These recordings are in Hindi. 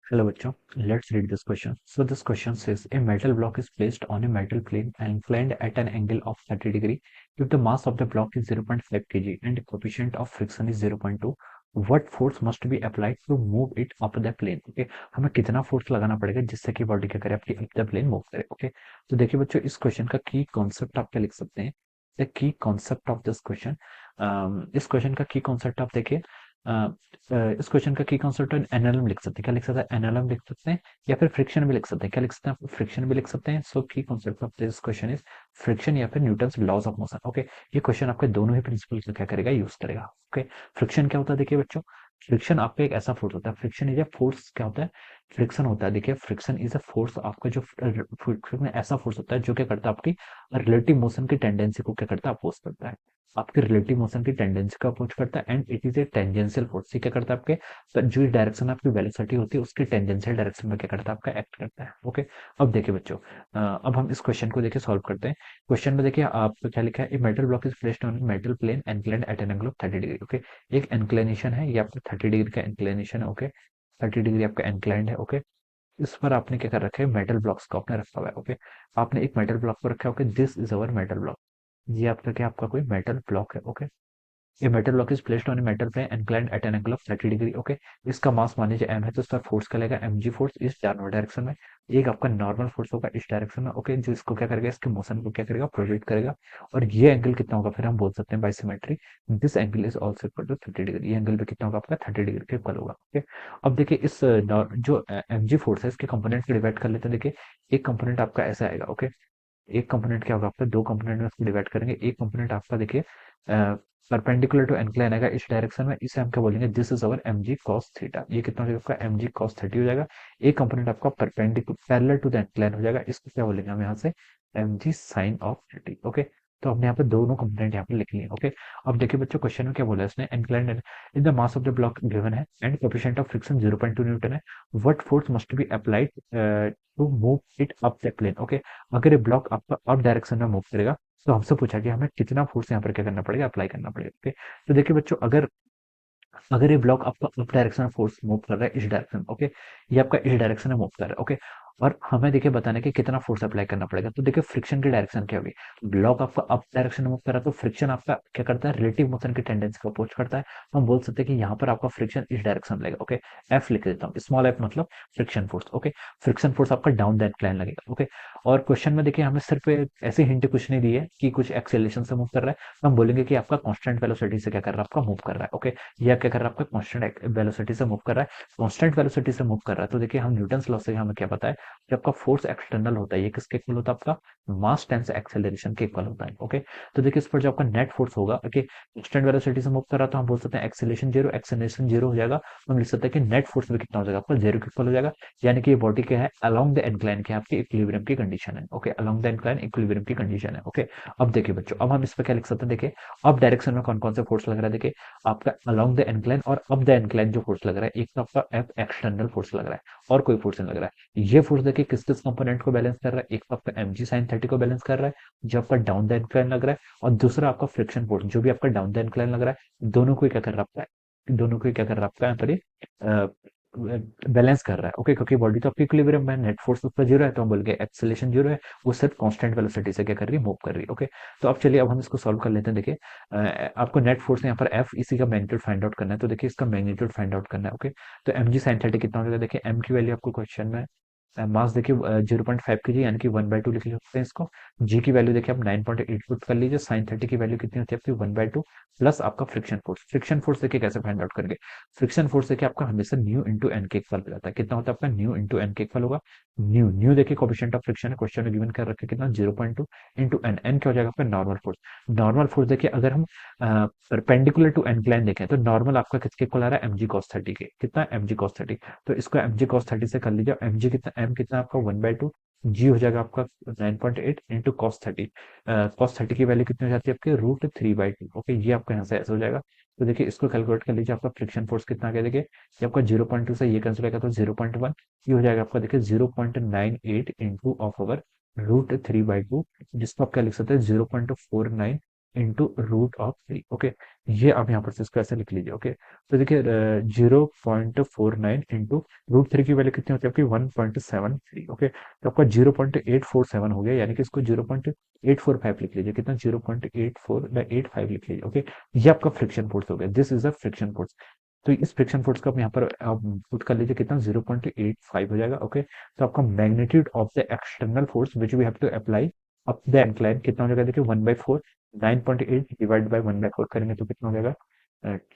Hello, bachcho. Let's read this question. So this question says a metal block is placed on a metal plane and inclined at an angle of 30 degree. If the mass of the block is 0.5 kg and the coefficient of friction is 0.2, what force must be applied to move it up the plane? Okay, हमें कितना फोर्स लगाना पड़ेगा जिससे कि बॉडी क्या करे, अपनी अप द प्लेन मूव करे. ओके, तो देखिए बच्चों, इस क्वेश्चन का की कॉन्सेप्ट आप क्या लिख सकते हैं? The key concept of this question, इस क्वेश्चन का की कॉन्सेप्ट आप देखिए. इस क्वेश्चन का की कॉन्सेप्ट एनएलएम लिख सकते हैं. क्या लिख सकते हैं? एनएलएम लिख सकते हैं या फिर फ्रिक्शन भी लिख सकते हैं. क्या लिख सकते हैं? फ्रिक्शन भी लिख सकते हैं. सो की concept of this question is friction या फिर Newton's laws of motion. Okay, ये क्वेश्चन आपके दोनों ही प्रिंसिपल का क्या करेगा, यूज करेगा. ओके, फ्रिक्शन क्या होता है देखिए बच्चों, फ्रिक्शन आपका एक ऐसा फोर्स होता है. Friction is a force. क्या होता है? फ्रिक्शन होता है, देखिए फ्रिक्शन इज अ फोर्स. आपका जो फ्रिक्शन ऐसा फोर्स होता है जो क्या करता है, आपकी रिलेटिव मोशन की टेंडेंसी को क्या करता है, अपोज करता है. आपके रिलेटिव मोशन की टेंडेंसी का अप्रोच करता है and it is a tangential force. ये क्या करता है, आपके तो जो डायरेक्शन आपकी वेलोसिटी होती है उसकी टेंजेंशियल डायरेक्शन में क्या करता है, आपका एक्ट करता है. ओके, अब देखिए बच्चों, अब हम इस क्वेश्चन को देखिए सॉल्व करते हैं. क्वेश्चन में देखिए आपको क्या लिखा है, a metal block is placed on metal plane inclined at an angle of 30 degree. Okay, एक इंक्लिनेशन है, ये आपका 30 डिग्री का इंक्लिनेशन है. ओके, 30 डिग्री आपका इंक्लाइंड है. ओके, इस पर आपने क्या कर रखा है, मेटल ब्लॉक्स को आपने रखा हुआ है. ओके, आपने एक मेटल ब्लॉक को रखा है. Okay, this is our metal block. ये आपका क्या, आपका कोई मेटल ब्लॉक है. Okay, A metal block is placed on a metal plane inclined at an angle of 30 degree. Okay, इसका मास मान लीजिए m है, तो इसका फोर्स क्या लगेगा, mg फोर्स इस डाउनवर्ड डायरेक्शन में. एक आपका नॉर्मल फोर्स होगा इस डायरेक्शन में. ओके, जो इसको क्या करेगा, इसके मोशन को क्या करेगा, प्रोड्यूस करेगा. और ये एंगल कितना होगा, फिर हम बोल सकते हैं by symmetry this angle is also equal to 30 degree. ये एंगल भी कितना होगा, आपका 30 डिग्री के इक्वल होगा. ओके, अब देखिए इस जो mg फोर्स है इसके कंपोनेंट को डिवाइड कर लेते हैं. देखिए एक कंपोनेंट आपका ऐसा आएगा. ओके, एक कंपोनेंट क्या होगा, आपका दो कंपोनेंट में इसको डिवाइड करेंगे. एक कंपोनेंट आपका देखिए परपेंडिकुलर टू इंक्लाइन आएगा इस डायरेक्शन में. इसे हम क्या बोलेंगे, this is our M G cos theta. ये कितना हो जाएगा, आपका एम जी कॉस 30 हो जाएगा. एक कंपोनेंट आपका perpendicular parallel to the incline हो जाएगा. इसको क्या बोलेंगे हम यहाँ से, M G sine of 30. Okay, तो हमने यहाँ पे दोनों कंपोनेंट यहाँ पे लिख लिए. ओके, अब देखिए बच्चों, क्वेश्चन में क्या बोला है इसने, incline in the mass of the block given है and coefficient of friction 0.2 newton है. What force must be applied to move it up the plane. Okay, अगर ये ब्लॉक आपका अप डायरेक्शन में मूव करेगा तो हमसे पूछा कि हमें कितना फोर्स यहाँ पर क्या करना पड़ेगा, अप्लाई करना पड़ेगा. ओके, तो देखिए बच्चों, अगर अगर ये ब्लॉक आपका अप डायरेक्शन में फोर्स मूव कर रहा है इस डायरेक्शन में. ओके, ये आपका इस डायरेक्शन में मूव कर रहा है. ओके, और हमें देखिए बताना है कि कितना फोर्स अप्लाई करना पड़ेगा. तो देखिए फ्रिक्शन की डायरेक्शन क्या होगी, ब्लॉक आपका अप डायरेक्शन में मूव कर रहा है तो फ्रिक्शन आपका क्या करता है, रिलेटिव मोशन की टेंडेंसी को अप्रोच करता है. तो हम बोल सकते हैं कि यहाँ पर आपका फ्रिक्शन इस डायरेक्शन में लगेगा. ओके, एफ लिख देता हूँ, स्मॉल एफ मतलब friction force. Okay, friction force आपका डाउन द इंक्लाइन लगेगा. ओके, और क्वेश्चन में देखिए हमें सिर्फ ऐसे हिंट कुछ नहीं दी है कि कुछ एक्सेलरेशन से मूव कर रहा है. तो हम बोलेंगे कि आपका कांस्टेंट वेलोसिटी से क्या कर रहा है, आपका मूव कर रहा है. ओके, या क्या कर रहा है, आपका कांस्टेंट वेलोसिटी से मूव कर रहा है. कांस्टेंट वेलोसिटी से मूव कर रहा है तो देखिए हम न्यूटन्स लॉ से हमें क्या पता है, जब आपका फोर्स एक्सटर्नल होता है ये किसके इक्वल होता है, आपका मास टाइम्स एक्सेलरेशन के इक्वल होता है. ओके, तो देखिए इस पर जो आपका नेट फोर्स होगा, ओके, कांस्टेंट वेलोसिटी से मूव कर रहा है तो हम बोल सकते हैं एक्सेलरेशन जीरो, एक्सेलरेशन जीरो हो जाएगा. तो हम लिख सकते हैं कि नेट फोर्स भी कितना हो जाएगा, आपका जीरो के इक्वल हो जाएगा. यानी कि ये बॉडी क्या है, अलोंग द इंक्लाइन की आपकी इक्विलिब्रियम की कंडीशन है. Okay, along the incline equilibrium की कंडीशन है. ओके, अब देखिए बच्चों, अब हम इस पर क्या लिख सकते हैं, देखिए अब डायरेक्शन में कौन कौन से फोर्स लग रहा है. देखिए आपका अलोंग द इंक्लाइन और अप द इंक्लाइन जो फोर्स लग रहा है, एक तो आपका एफ एक्सटर्नल फोर्स लग रहा है और कोई फोर्स नहीं लग रहा है. ये फोर्स देखिए किस किस कंपोनेंट को बैलेंस कर रहा है, एक तो आपका एम जी साइन 30 को बैलेंस कर रहा है जो आपका डाउन द इंक्लाइन लग रहा है, और दूसरा आपका फ्रिक्शन फोर्स जो भी आपका डाउन द इंक्लाइन लग रहा है. दोनों को ही क्या कर रहा है, आपका दोनों को ही क्या कर रहा है, आपका यहाँ पर बैलेंस कर रहा है. ओके, क्योंकि बॉडी तो आपकी इक्विलिब्रियम में, नेट फोर्स उसका जीरो है तो हम बोल गए एक्सेलरेशन जीरो है, वो सिर्फ कांस्टेंट वेलोसिटी से क्या कर रही है, मूव कर रही है. ओके, तो अब चलिए अब हम इसको सॉल्व कर लेते हैं. देखिए आपको नेट फोर्स यहाँ पर एफ इसी का मैग्नीट्यूड फाइंड आउट करना है. तो देखिए इसका मैग्नीट्यूड फाइंड आउट करना है. ओके, तो एम जी साइन 30 कितना हो जाएगा, देखिए एम की वैल्यू आपको क्वेश्चन में मास देखिए 0.5 के जी यानी कि 1/2 लिख सकते हैं इसको. जी की वैल्यू देखिए आप 9.8 पुट कर लीजिए. साइन 30 की वैल्यू कितनी होती है आपकी 1/2 प्लस आपका फ्रिक्शन फोर्स. फ्रिक्शन फोर्स देखिए कैसे फाइंड आउट करेंगे, फ्रिक्शन फोर्स देखिए आपका हमेशा न्यू इंटू एन के इक्वल हो जाता है. कितना होता है आपका, न्यू इंटू एन के इक्वल होगा. न्यू न्यू देखिए कोएफिशिएंट ऑफ फ्रिक्शन है, क्वेश्चन में गिवन कर रखे कितना 0.2 इंटू एन. एन क्या हो जाएगा आपका, नॉर्मल फोर्स. नॉर्मल फोर्स देखिए अगर हम परपेंडिकुलर टू एनक्लाइन देखें तो नॉर्मल आपका किसके इक्वल आ रहा है, एम जी कॉस 30 के. कितना, एम जी कॉस 30. तो इसको एम जी कॉस 30 से कर लीजिए. एम जी कितना, एम कितना आपका 1/2, जी हो जाएगा आपका 9.8 इंटू कॉस 30. कॉस 30 की वैल्यू कितनी हो जाती है आपकी, √3/2. ओके, ये आपका यहाँ से ऐसे हो जाएगा. तो देखिए इसको कैलकुलेट कर लीजिए, आपका फ्रिक्शन फोर्स कितना आ गया, देखिए ये आपका 0.2 से ये कैंसिल होगा तो 0.1. ये हो जाएगा आपका देखिए 0.98 इंटू ऑफ ओवर √3/2, जिसको आप क्या लिख सकते हैं 0.49 into root of three. Okay, ये आप यहाँ पर से इसको ऐसे लिख लीजिए। ओके, तो देखिए 0.49 इंटू रूट थ्री की वैल्यू कितनी होती है आपकी 1.73। ओके, तो आपका 0.847 हो गया, यानी कि इसको 0.845 लिख लीजिए। कितना 0.84 लिख लीजिए। ओके, ये आपका फ्रिक्शन फोर्स हो गया, this is a friction force. तो इस फ्रिक्शन फोर्स को आप यहाँ पर आप पुट कर लीजिए, कितना 0.85 हो जाएगा। ओके, तो आपका magnitude of the external force which we have to apply up the incline कितना हो जाएगा, देखिए 1/4, 9.8 डिवाइड बाई 1/4 करेंगे तो कितना हो जाएगा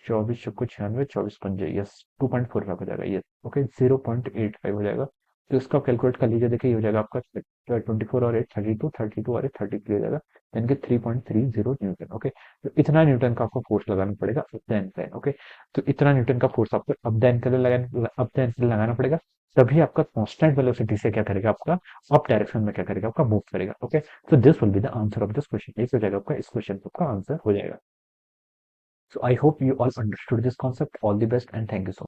24 96 24 पंजे, यस 2.45 हो जाएगा। ये ओके 0.85 हो जाएगा। तो इसको आप कैलकुलेट कर लीजिए, देखिए ये हो जाएगा आपका 24 और 8 32, 32 और 8 33 हो जाएगा, यानी कि 3.30 न्यूटन। ओके, तो इतना न्यूटन का आपको फोर्स लगाना पड़ेगा अप द इंक्लाइन। ओके, तो इतना न्यूटन का फोर्स आपको अप द इंक्लाइन लगाना पड़ेगा, तभी आपका कांस्टेंट वेलोसिटी से क्या करेगा, आपका अप डायरेक्शन में क्या करेगा, आपका मूव करेगा। Okay, so this will be the answer of this question। एक हो जाएगा आपका, इस क्वेश्चन का आंसर हो जाएगा। So I hope you all understood this concept। All the best and thank you so much।